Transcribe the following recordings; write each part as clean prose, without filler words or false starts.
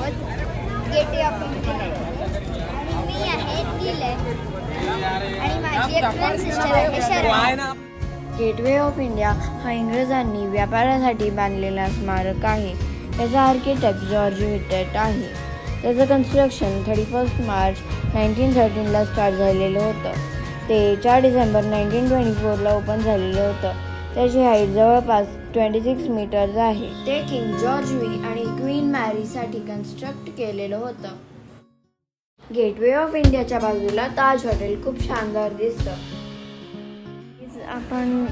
आहोत gateway of India. मी आहे नीलय आणि माझी एक फ्रेंड सिस्टर आहे शरण. गेटवे ऑफ इंडिया हा इंग्रजांनी व्यापारासाठी बांधलेला स्मारक आहे. त्याचा आर्किटेक्ट जॉर्ज विटेट आहे. त्याचं कन्स्ट्रक्शन 31 मार्च 1913ला स्टार्ट झालेलं होतं. ते 4 डिसेंबर 1924ला ओपन झालेलं होतं. त्याची हाईट जवळपास 26 मीटर्स आहे. ते किंग जॉर्ज वी आणि क्वीन मॅरीसाठी कन्स्ट्रक्ट केलेलं होतं. गेटवे ऑफ इंडियाच्या बाजूला ताज हॉटेल खूप शानदार दिसतं. आपण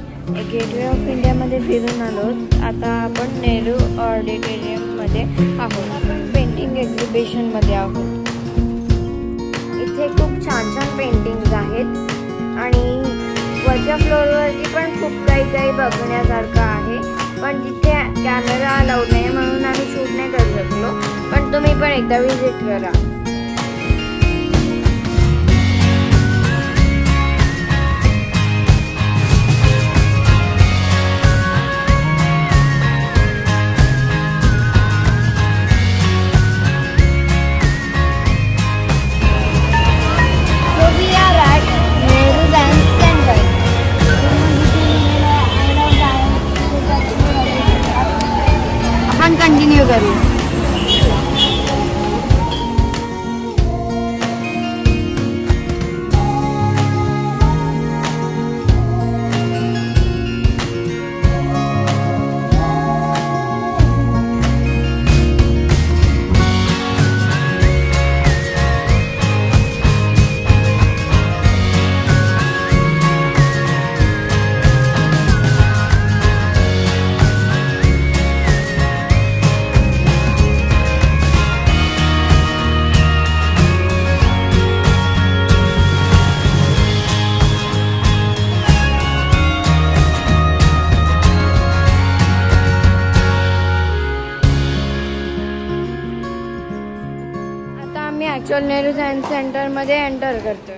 गेटवे ऑफ इंडियामध्ये फिरून आलो. आता आपण नेहरू ऑडिटोरियममध्ये आहोत. आपण पेंटिंग एक्झिबिशनमध्ये आहोत. इथे खूप छान छान पेंटिंग्स आहेत आणि वरच्या फ्लोअरवरती पण खूप काही बघण्यासारखं आहे. पण तिथे कॅमेरा अलाउड नाही म्हणून आम्ही शूट नाही करू शकलो. पण तुम्ही पण एकदा व्हिजिट करा. कंटिन्यू करू. ॲक्च्युअल नेहरू सायन्स सेंटरमध्ये एंटर करतोय.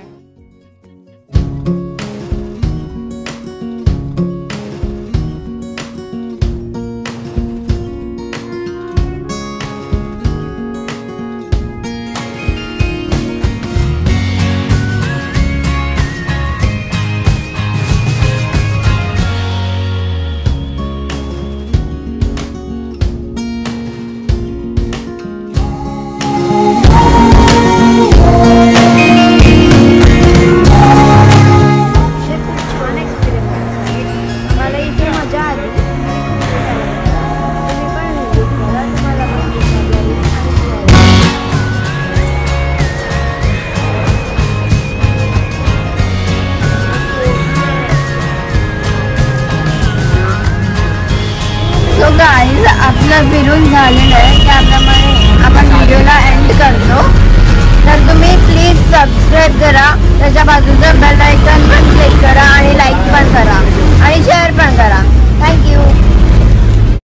सो गाईज आपलं फिरून झालेलं आहे. त्याप्रमाणे आपण व्हिडिओला एंड करतो. तर तुम्ही प्लीज सबस्क्राईब करा. त्याच्या बाजूचं बेल आयकॉन पण क्लिक करा आणि लाईक पण करा आणि शेअर पण करा. थँक्यू.